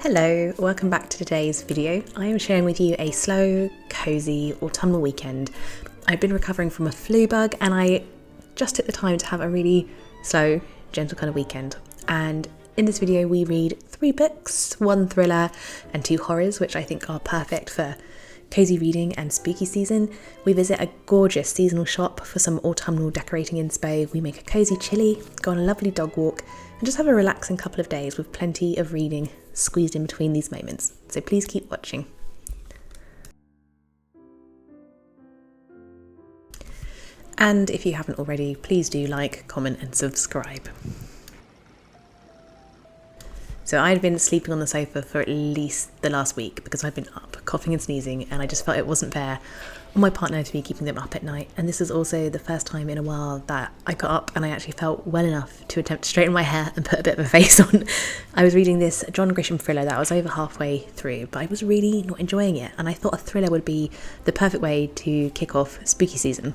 Hello, welcome back to today's video. I am sharing with you a slow, cosy autumnal weekend. I've been recovering from a flu bug and I just took the time to have a really slow, gentle kind of weekend. And in this video we read 3 books, 1 thriller and 2 horrors, which I think are perfect for cozy reading and spooky season. We visit a gorgeous seasonal shop for some autumnal decorating inspo. We make a cozy chilli, go on a lovely dog walk and just have a relaxing couple of days with plenty of reading squeezed in between these moments. So please keep watching. And if you haven't already, please do like, comment and subscribe. So I'd been sleeping on the sofa for at least the last week because I'd been up coughing and sneezing, and I just felt it wasn't fair on my partner to be keeping them up at night. And this is also the first time in a while that I got up and I actually felt well enough to attempt to straighten my hair and put a bit of a face on. I was reading this John Grisham thriller that I was over halfway through, but I was really not enjoying it, and I thought a thriller would be the perfect way to kick off spooky season.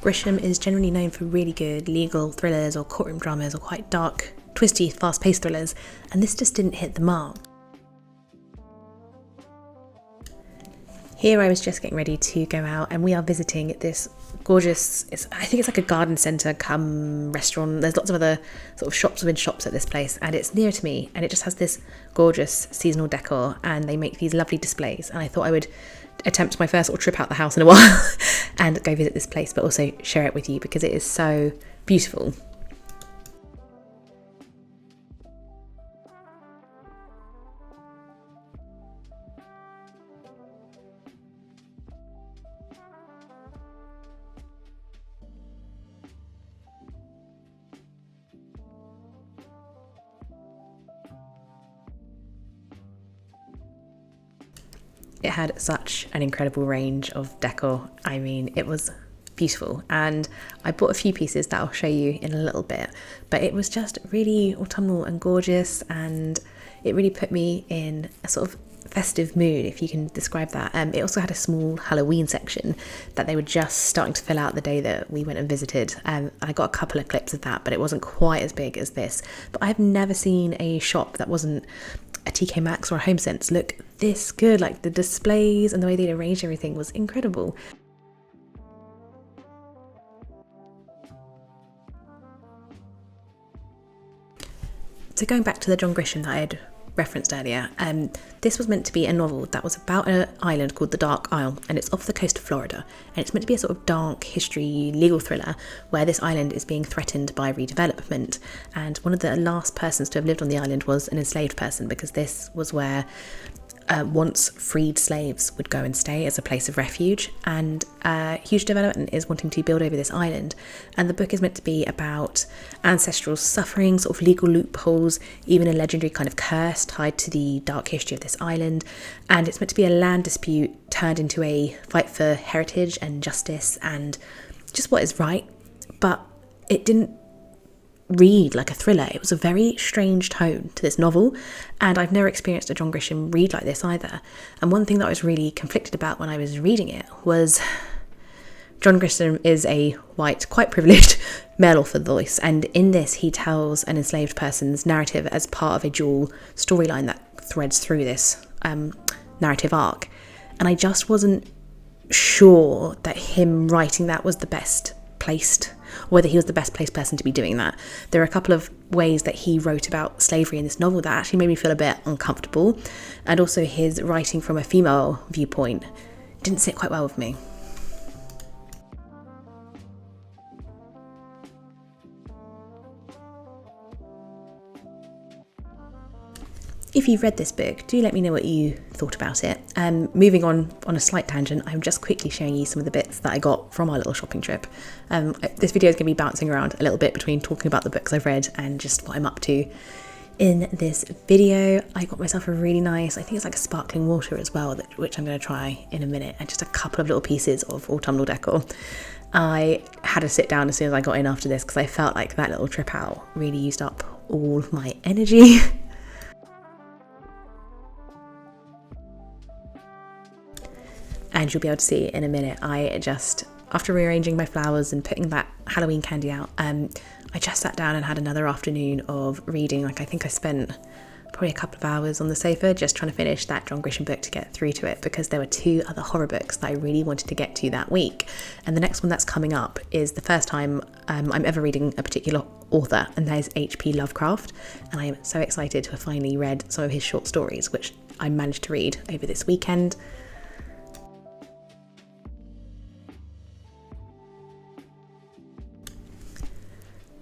Grisham is generally known for really good legal thrillers or courtroom dramas or quite dark, twisty, fast-paced thrillers, and this just didn't hit the mark. Here I was just getting ready to go out and we are visiting this gorgeous, I think it's like a garden centre come restaurant. There's lots of other sort of shops within shops at this place, and it's near to me and it just has this gorgeous seasonal decor and they make these lovely displays, and I thought I would attempt my first little trip out the house in a while and go visit this place, but also share it with you because it is so beautiful. It had such an incredible range of decor. I mean, it was beautiful, and I bought a few pieces that I'll show you in a little bit, but it was just really autumnal and gorgeous, and it really put me in a sort of festive mood, if you can describe that. It also had a small Halloween section that they were just starting to fill out the day that we went and visited. I got a couple of clips of that, but it wasn't quite as big as this. But I've never seen a shop that wasn't a TK Maxx or a HomeSense look this good. Like the displays and the way they arranged everything was incredible. So going back to the John Grisham that I had referenced earlier, this was meant to be a novel that was about an island called the Dark Isle, and it's off the coast of Florida, and it's meant to be a sort of dark history legal thriller where this island is being threatened by redevelopment, and one of the last persons to have lived on the island was an enslaved person, because this was where once freed slaves would go and stay as a place of refuge, and huge development is wanting to build over this island. And the book is meant to be about ancestral suffering, sort of legal loopholes, even a legendary kind of curse tied to the dark history of this island, and it's meant to be a land dispute turned into a fight for heritage and justice and just what is right. But it didn't read like a thriller. It was a very strange tone to this novel, and I've never experienced a John Grisham read like this either. And one thing that I was really conflicted about when I was reading it was John Grisham is a white, quite privileged male author voice, and in this he tells an enslaved person's narrative as part of a dual storyline that threads through this narrative arc, and I just wasn't sure that him writing that was the best placed, whether he was the best placed person to be doing that. There are a couple of ways that he wrote about slavery in this novel that actually made me feel a bit uncomfortable, and also his writing from a female viewpoint didn't sit quite well with me. If you've read this book, do let me know what you thought about it. Moving on a slight tangent, I'm just quickly showing you some of the bits that I got from our little shopping trip. This video is going to be bouncing around a little bit between talking about the books I've read and just what I'm up to in this video. I got myself a really nice, I think it's like a sparkling water as well, which I'm going to try in a minute, and just a couple of little pieces of autumnal decor. I had to sit down as soon as I got in after this because I felt like that little trip out really used up all of my energy. And you'll be able to see in a minute, I just after rearranging my flowers and putting that Halloween candy out, I just sat down and had another afternoon of reading. Like, I think I spent probably a couple of hours on the sofa just trying to finish that John Grisham book to get through to it, because there were 2 other horror books that I really wanted to get to that week. And the next one that's coming up is the first time I'm ever reading a particular author, and that is H.P. Lovecraft. And I am so excited to have finally read some of his short stories, which I managed to read over this weekend.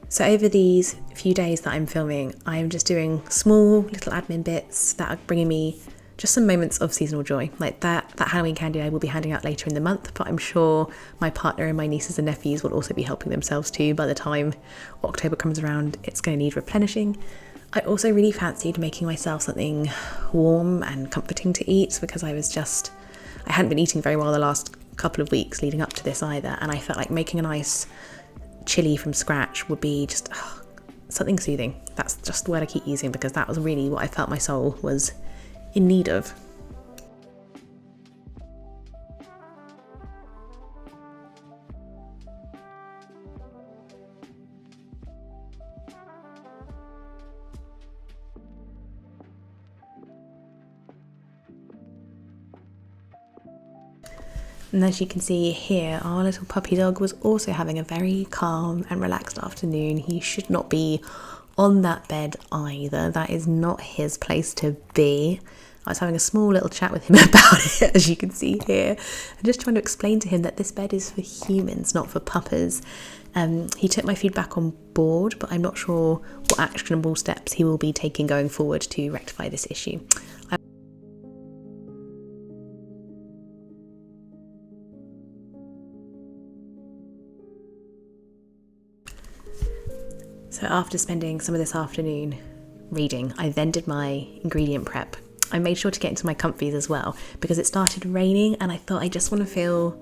So over these few days that I'm filming, I'm just doing small little admin bits that are bringing me just some moments of seasonal joy. Like that Halloween candy I will be handing out later in the month, but I'm sure my partner and my nieces and nephews will also be helping themselves too. By the time October comes around, it's going to need replenishing. I also really fancied making myself something warm and comforting to eat, because I hadn't been eating very well the last couple of weeks leading up to this either, and I felt like making a nice chili from scratch would be just something soothing. That's just the word I keep using, because that was really what I felt my soul was in need of. And as you can see here, our little puppy dog was also having a very calm and relaxed afternoon. He should not be on that bed either. That is not his place to be. I was having a small little chat with him about it, as you can see here. I'm just trying to explain to him that this bed is for humans, not for puppas. He took my feedback on board, but I'm not sure what actionable steps he will be taking going forward to rectify this issue. So after spending some of this afternoon reading, I then did my ingredient prep. I made sure to get into my comfies as well, because it started raining and I thought I just want to feel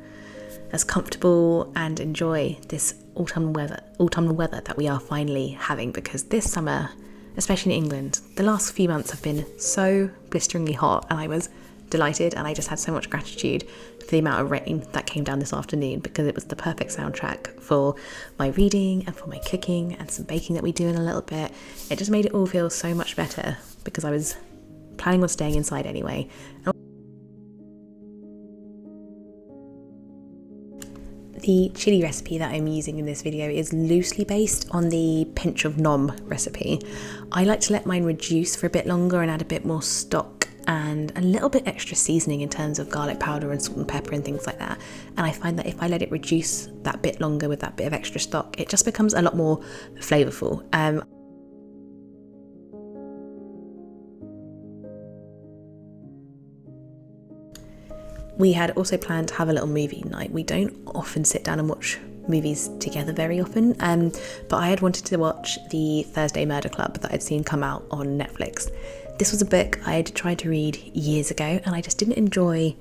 as comfortable and enjoy this autumnal weather that we are finally having, because this summer, especially in England, the last few months have been so blisteringly hot, and I was delighted, and I just had so much gratitude for the amount of rain that came down this afternoon, because it was the perfect soundtrack for my reading and for my cooking and some baking that we do in a little bit. It just made it all feel so much better, because I was planning on staying inside anyway. The chili recipe that I'm using in this video is loosely based on the pinch of nom recipe. I like to let mine reduce for a bit longer and add a bit more stock and a little bit extra seasoning in terms of garlic powder and salt and pepper and things like that. And I find that if I let it reduce that bit longer with that bit of extra stock, it just becomes a lot more flavourful. We had also planned to have a little movie night. We don't often sit down and watch movies together very often, but I had wanted to watch the Thursday Murder Club that I'd seen come out on Netflix. This was a book I had tried to read years ago, and I just didn't enjoy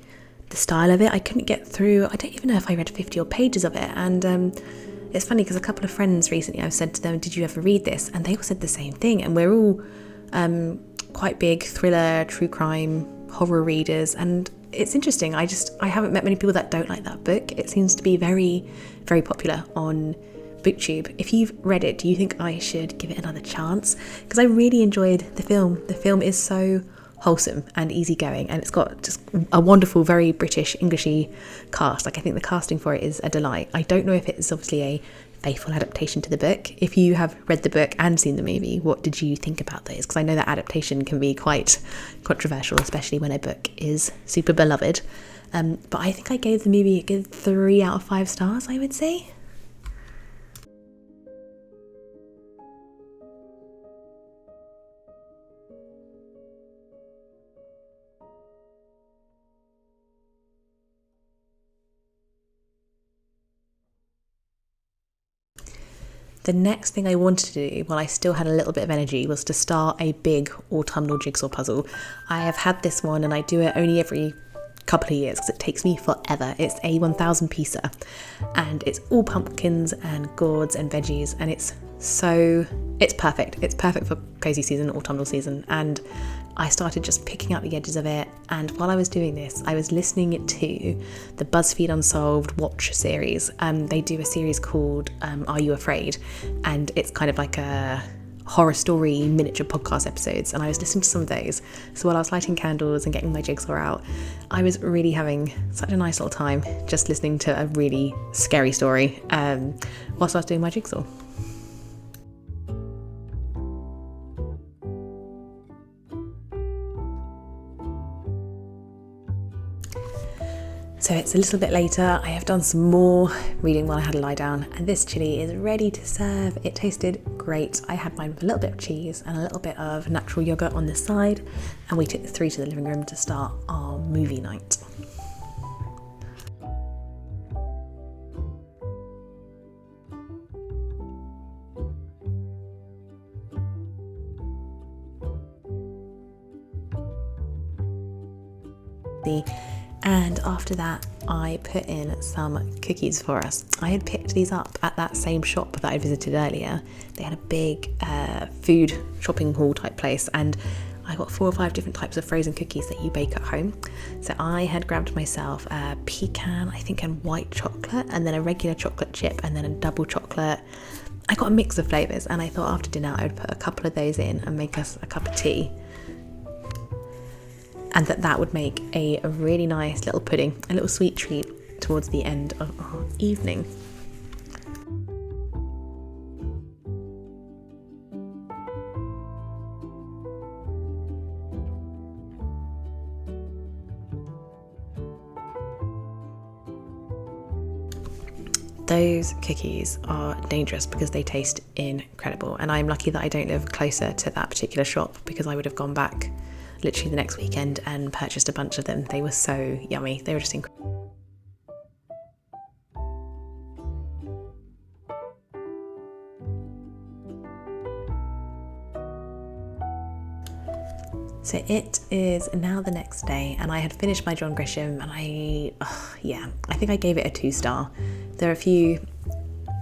the style of it. I couldn't get through, I don't even know if I read 50 odd pages of it, and it's funny because a couple of friends recently, I've said to them, did you ever read this? And they all said the same thing, and we're all quite big thriller, true crime, horror readers, and it's interesting. I haven't met many people that don't like that book. It seems to be very, very popular on BookTube. If you've read it, do you think I should give it another chance? Because I really enjoyed the film. The film is so wholesome and easygoing, and it's got just a wonderful, very British, Englishy cast. Like, I think the casting for it is a delight. I don't know if it's obviously a faithful adaptation to the book. If you have read the book and seen the movie, what did you think about those? Because I know that adaptation can be quite controversial, especially when a book is super beloved. But I think I gave the movie a good 3 out of 5 stars, I would say. The next thing I wanted to do while I still had a little bit of energy was to start a big autumnal jigsaw puzzle. I have had this one and I do it only every couple of years because it takes me forever. It's a 1,000 piecer and it's all pumpkins and gourds and veggies, and it's perfect. It's perfect for cosy season, autumnal season, and I started just picking out the edges of it, and while I was doing this, I was listening to the BuzzFeed Unsolved Watch series. They do a series called Are You Afraid? And it's kind of like a horror story miniature podcast episodes, and I was listening to some of those. So while I was lighting candles and getting my jigsaw out, I was really having such a nice little time just listening to a really scary story whilst I was doing my jigsaw. So it's a little bit later. I have done some more reading while I had a lie down, and this chili is ready to serve. It tasted great. I had mine with a little bit of cheese and a little bit of natural yogurt on the side, and we took the three to the living room to start our movie night. And after that, I put in some cookies for us. I had picked these up at that same shop that I visited earlier. They had a big food shopping hall type place, and I got 4 or 5 different types of frozen cookies that you bake at home. So I had grabbed myself a pecan, I think, and white chocolate, and then a regular chocolate chip, and then a double chocolate. I got a mix of flavours, and I thought after dinner I would put a couple of those in and make us a cup of tea. And that would make a really nice little pudding, a little sweet treat towards the end of our evening. Those cookies are dangerous because they taste incredible, and I'm lucky that I don't live closer to that particular shop, because I would have gone back literally the next weekend and purchased a bunch of them. They were so yummy. They were just incredible. So it is now the next day, and I had finished my John Grisham, and I think I gave it a 2-star. There are a few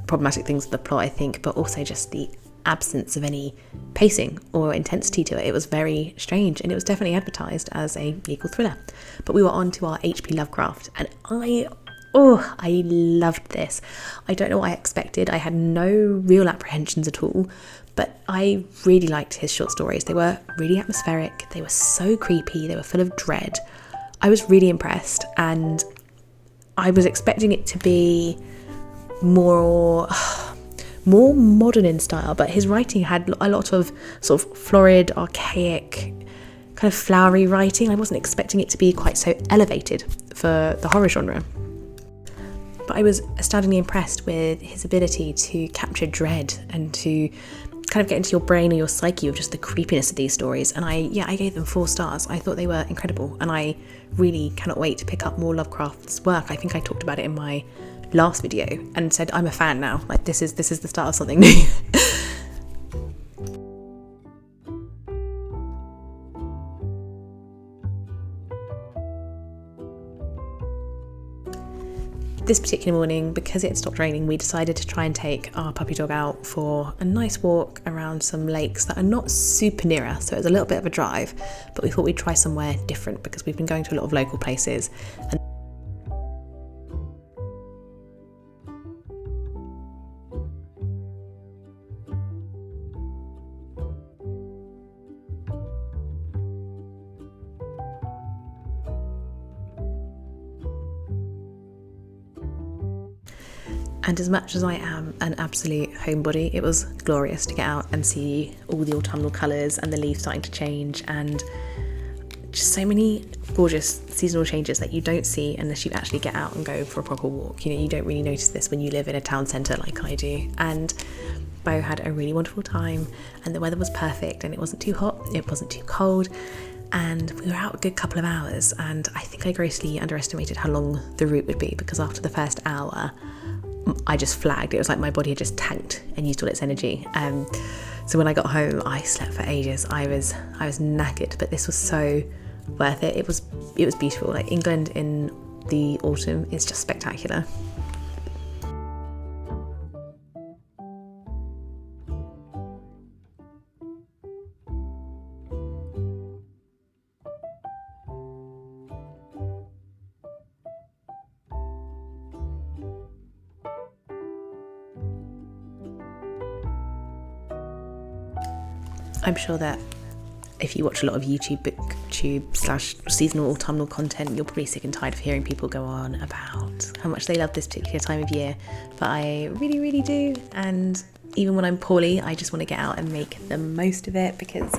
problematic things with the plot, I think, but also just the absence of any pacing or intensity to it. It was very strange, and it was definitely advertised as a legal thriller. But we were on to our H.P. Lovecraft, and I loved this. I don't know what I expected. I had no real apprehensions at all, but I really liked his short stories. They were really atmospheric. They were so creepy. They were full of dread. I was really impressed, and I was expecting it to be more modern in style, but his writing had a lot of sort of florid, archaic, kind of flowery writing. I wasn't expecting it to be quite so elevated for the horror genre. But I was astoundingly impressed with his ability to capture dread and to kind of get into your brain or your psyche of just the creepiness of these stories. And I gave them 4 stars. I thought they were incredible, and I really cannot wait to pick up more Lovecraft's work. I think I talked about it in my last video and said I'm a fan now. Like, this is the start of something new. This particular morning, because it had stopped raining, we decided to try and take our puppy dog out for a nice walk around some lakes that are not super near us, so it was a little bit of a drive, but we thought we'd try somewhere different because we've been going to a lot of local places. And as much as I am an absolute homebody, it was glorious to get out and see all the autumnal colours and the leaves starting to change, and just so many gorgeous seasonal changes that you don't see unless you actually get out and go for a proper walk. You know, you don't really notice this when you live in a town centre like I do. And Bo had a really wonderful time, and the weather was perfect, and it wasn't too hot, it wasn't too cold, and we were out a good couple of hours. And I think I grossly underestimated how long the route would be, because after the first hour I just flagged. It was like my body had just tanked and used all its energy. So when I got home, I slept for ages. I was knackered, but this was so worth it. It was beautiful. Like, England in the autumn is just spectacular. I'm sure that if you watch a lot of YouTube, booktube / seasonal autumnal content, you're probably sick and tired of hearing people go on about how much they love this particular time of year, but I really, really do. And even when I'm poorly, I just want to get out and make the most of it, because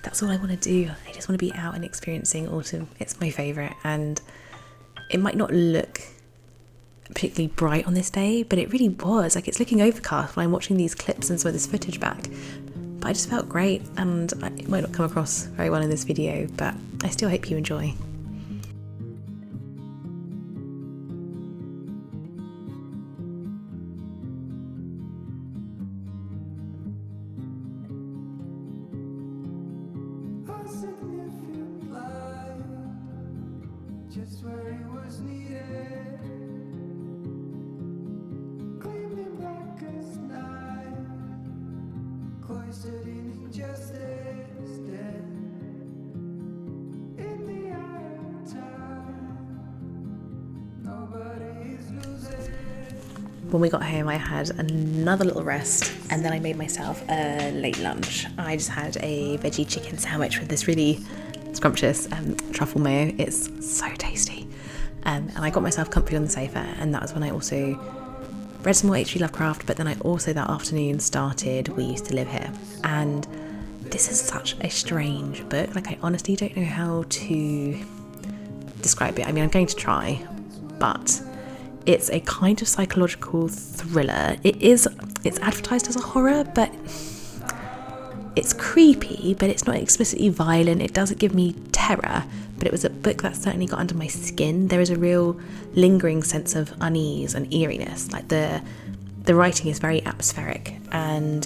that's all I want to do. I just want to be out and experiencing autumn. It's my favourite, and it might not look particularly bright on this day, but it really was. Like, it's looking overcast when I'm watching these clips and some of this footage back. But I just felt great, and it might not come across very well in this video, but I still hope you enjoy. Just where it was needed, gleaming black as night, cloistered in injustice, dead in the eye of time. Nobody is losing. When we got home, I had another little rest, and then I made myself a late lunch. I just had a veggie chicken sandwich with this really scrumptious truffle mayo. It's so tasty. And I got myself comfy on the sofa, and that was when I also read some more H.P. Lovecraft, but then I also that afternoon started We Used to Live Here. And this is such a strange book. Like, I honestly don't know how to describe it. I mean, I'm going to try, but it's a kind of psychological thriller. It's advertised as a horror, but it's creepy, but it's not explicitly violent. It doesn't give me terror, but it was a book that certainly got under my skin. There is a real lingering sense of unease and eeriness. Like, the writing is very atmospheric, and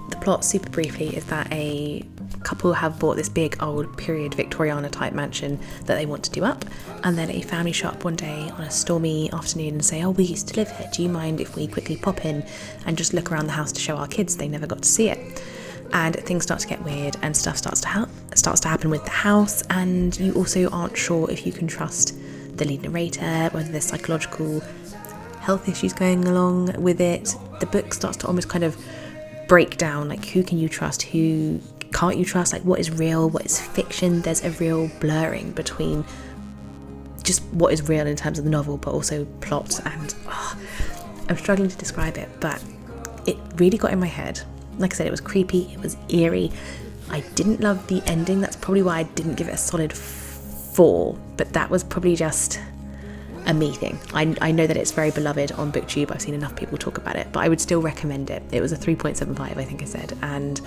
the plot, super briefly, is that a couple have bought this big old period Victoriana type mansion that they want to do up, and then a family show up one day on a stormy afternoon and say, oh, we used to live here, do you mind if we quickly pop in and just look around the house to show our kids? They never got to see it. And things start to get weird, and stuff starts to happen with the house, and you also aren't sure if you can trust the lead narrator, whether there's psychological health issues going along with it. The book starts to almost kind of break down, like, who can you trust, who can't you trust, like, what is real, what is fiction. There's a real blurring between just what is real in terms of the novel, but also plot, and I'm struggling to describe it, but it really got in my head. Like I said, it was creepy, it was eerie. I didn't love the ending. That's probably why I didn't give it a solid 4, but that was probably just a me thing. I know that it's very beloved on BookTube. I've seen enough people talk about it, but I would still recommend it. It was a 3.75, I think I said, and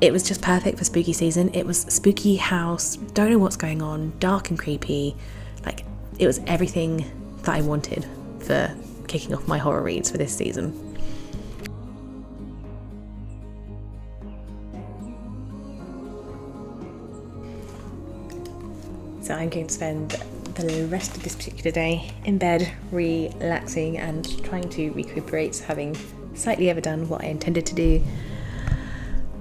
it was just perfect for spooky season. It was spooky house, don't know what's going on, dark and creepy. Like, it was everything that I wanted for kicking off my horror reads for this season. So I'm going to spend the rest of this particular day in bed, relaxing and trying to recuperate, having slightly overdone what I intended to do.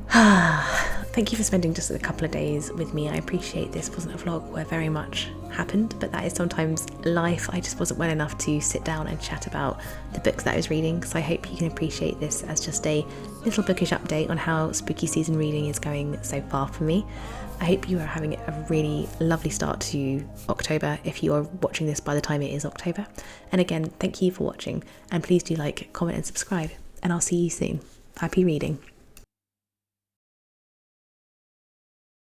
Thank you for spending just a couple of days with me. I appreciate this wasn't a vlog where very much happened, but that is sometimes life. I just wasn't well enough to sit down and chat about the books that I was reading, so I hope you can appreciate this as just a little bookish update on how spooky season reading is going so far for me. I hope you are having a really lovely start to October if you are watching this by the time it is October. And again, thank you for watching, and please do like, comment and subscribe, and I'll see you soon. Happy reading.